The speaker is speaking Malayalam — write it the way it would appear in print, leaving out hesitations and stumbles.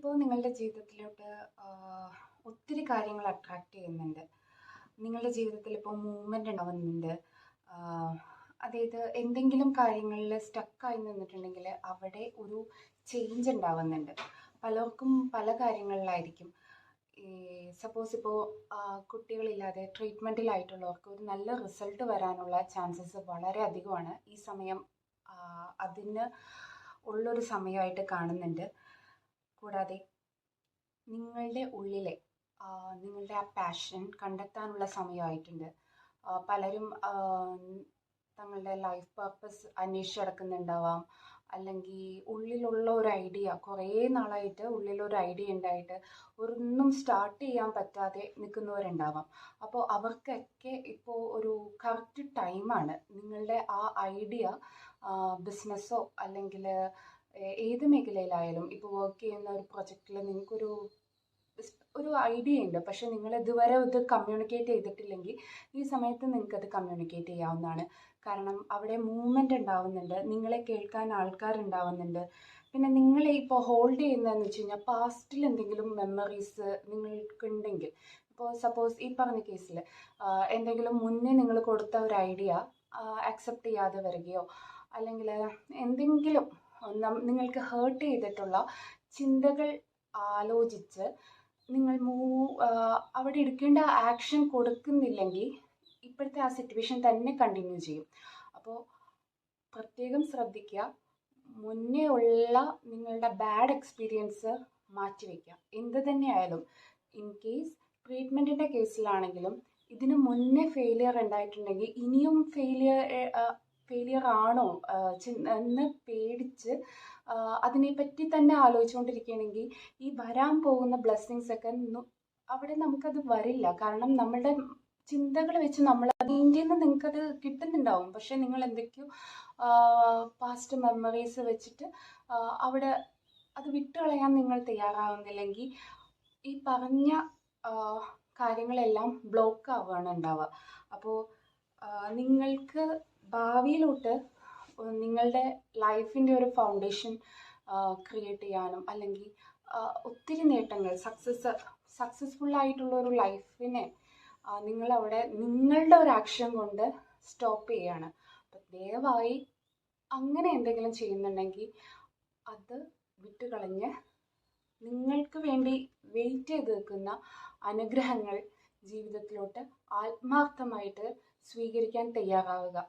ഇപ്പോൾ നിങ്ങളുടെ ജീവിതത്തിലോട്ട് ഒത്തിരി കാര്യങ്ങൾ അട്രാക്റ്റ് ചെയ്യുന്നുണ്ട്. നിങ്ങളുടെ ജീവിതത്തിൽ ഇപ്പോൾ മൂവ്മെൻ്റ് ഉണ്ടാവുന്നുണ്ട്. അതായത് എന്തെങ്കിലും കാര്യങ്ങളിൽ സ്റ്റക്കായി നിന്നിട്ടുണ്ടെങ്കിൽ അവിടെ ഒരു ചേഞ്ച് ഉണ്ടാവുന്നുണ്ട്. പലർക്കും പല കാര്യങ്ങളിലായിരിക്കും. ഈ സപ്പോസ് ഇപ്പോൾ കുട്ടികളില്ലാതെ ട്രീറ്റ്മെൻറ്റിലായിട്ടുള്ളവർക്ക് ഒരു നല്ല റിസൾട്ട് വരാനുള്ള ചാൻസസ് വളരെ അധികമാണ്. ഈ സമയം അതിന് ഉള്ളൊരു സമയമായിട്ട് കാണുന്നുണ്ട്. കൂടാതെ നിങ്ങളുടെ ഉള്ളിലെ നിങ്ങളുടെ ആ പാഷൻ കണ്ടെത്താനുള്ള സമയമായിട്ടുണ്ട്. പലരും തങ്ങളുടെ ലൈഫ് പർപ്പസ് അന്വേഷിച്ച് നടക്കുന്നുണ്ടാവാം. അല്ലെങ്കിൽ ഉള്ളിലുള്ള ഒരു ഐഡിയ, കുറേ നാളായിട്ട് ഉള്ളിലൊരു ഐഡിയ ഉണ്ടായിട്ട് ഒന്നും സ്റ്റാർട്ട് ചെയ്യാൻ പറ്റാതെ നിൽക്കുന്നവരുണ്ടാവാം. അപ്പോൾ അവർക്കൊക്കെ ഇപ്പോൾ ഒരു കറക്റ്റ് ടൈമാണ്. നിങ്ങളുടെ ആ ഐഡിയ ബിസിനസ്സോ അല്ലെങ്കിൽ ഏത് മേഖലയിലായാലും, ഇപ്പോൾ വർക്ക് ചെയ്യുന്ന ഒരു പ്രൊജക്റ്റിൽ നിങ്ങൾക്കൊരു ഐഡിയ ഉണ്ട്, പക്ഷെ നിങ്ങൾ ഇതുവരെ ഇത് കമ്മ്യൂണിക്കേറ്റ് ചെയ്തിട്ടില്ലെങ്കിൽ ഈ സമയത്ത് നിങ്ങൾക്കത് കമ്മ്യൂണിക്കേറ്റ് ചെയ്യാവുന്നതാണ്. കാരണം അവിടെ മൂവ്മെൻ്റ് ഉണ്ടാവുന്നുണ്ട്, നിങ്ങളെ കേൾക്കാൻ ആൾക്കാരുണ്ടാവുന്നുണ്ട്. പിന്നെ നിങ്ങളെ ഇപ്പോൾ ഹോൾഡ് ചെയ്യുന്നതെന്ന് വെച്ച് കഴിഞ്ഞാൽ പാസ്റ്റിൽ എന്തെങ്കിലും മെമ്മറീസ് നിങ്ങൾക്കുണ്ടെങ്കിൽ, ഇപ്പോൾ സപ്പോസ് ഈ പറഞ്ഞ കേസിൽ എന്തെങ്കിലും മുന്നേ നിങ്ങൾ കൊടുത്ത ഒരു ഐഡിയ അക്സെപ്റ്റ് ചെയ്യാതെ വരികയോ അല്ലെങ്കിൽ എന്തെങ്കിലും നിങ്ങൾക്ക് ഹേർട്ട് ചെയ്തിട്ടുള്ള ചിന്തകൾ ആലോചിച്ച് നിങ്ങൾ അവിടെ എടുക്കേണ്ട ആക്ഷൻ കൊടുക്കുന്നില്ലെങ്കിൽ ഇപ്പോഴത്തെ ആ സിറ്റുവേഷൻ തന്നെ കണ്ടിന്യൂ ചെയ്യും. അപ്പോൾ പ്രത്യേകം ശ്രദ്ധിക്കുക. മുന്നേ ഉള്ള നിങ്ങളുടെ ബാഡ് എക്സ്പീരിയൻസ് മാറ്റിവെക്കുക. എന്ത് തന്നെയായാലും, ഇൻ കേസ് ട്രീറ്റ്മെൻറ്റിൻ്റെ കേസിലാണെങ്കിലും ഇതിന് മുന്നേ ഫെയിലിയർ ഉണ്ടായിട്ടുണ്ടെങ്കിൽ ഇനിയും ഫെയിലിയർ ആണോ എന്ന് പേടിച്ച് അതിനെപ്പറ്റി തന്നെ ആലോചിച്ചുകൊണ്ടിരിക്കുകയാണെങ്കിൽ ഈ വരാൻ പോകുന്ന ബ്ലെസ്സിങ്സ് ഒക്കെ അവിടെ നമുക്കത് വരില്ല. കാരണം നമ്മളുടെ ചിന്തകൾ വെച്ച് നമ്മൾ അതിൽ നിന്ന് നിങ്ങൾക്കത് കിട്ടുന്നുണ്ടാവും, പക്ഷെ നിങ്ങൾ എന്തൊക്കെയോ പാസ്റ്റ് മെമ്മറീസ് വെച്ചിട്ട് അവിടെ അത് വിട്ടുകളയാൻ നിങ്ങൾ തയ്യാറാവുന്നില്ലെങ്കിൽ ഈ പറഞ്ഞ കാര്യങ്ങളെല്ലാം ബ്ലോക്ക് ആവുകയാണ് ഉണ്ടാവുക. അപ്പോൾ നിങ്ങൾക്ക് ഭാവിയിലോട്ട് നിങ്ങളുടെ ലൈഫിൻ്റെ ഒരു ഫൗണ്ടേഷൻ ക്രിയേറ്റ് ചെയ്യാനും അല്ലെങ്കിൽ ഒത്തിരി നേട്ടങ്ങൾ സക്സസ്ഫുൾ ഒരു ലൈഫിനെ നിങ്ങളവിടെ നിങ്ങളുടെ ഒരു ആക്ഷൻ കൊണ്ട് സ്റ്റോപ്പ് ചെയ്യുകയാണ്. അപ്പം ദയവായി അങ്ങനെ എന്തെങ്കിലും ചെയ്യുന്നുണ്ടെങ്കിൽ അത് വിട്ടുകളഞ്ഞ് നിങ്ങൾക്ക് വേണ്ടി വെയിറ്റ് ചെയ്ത് നിൽക്കുന്ന അനുഗ്രഹങ്ങൾ ജീവിതത്തിലോട്ട് ആത്മാർത്ഥമായിട്ട് സ്വീകരിക്കാൻ തയ്യാറാവുക.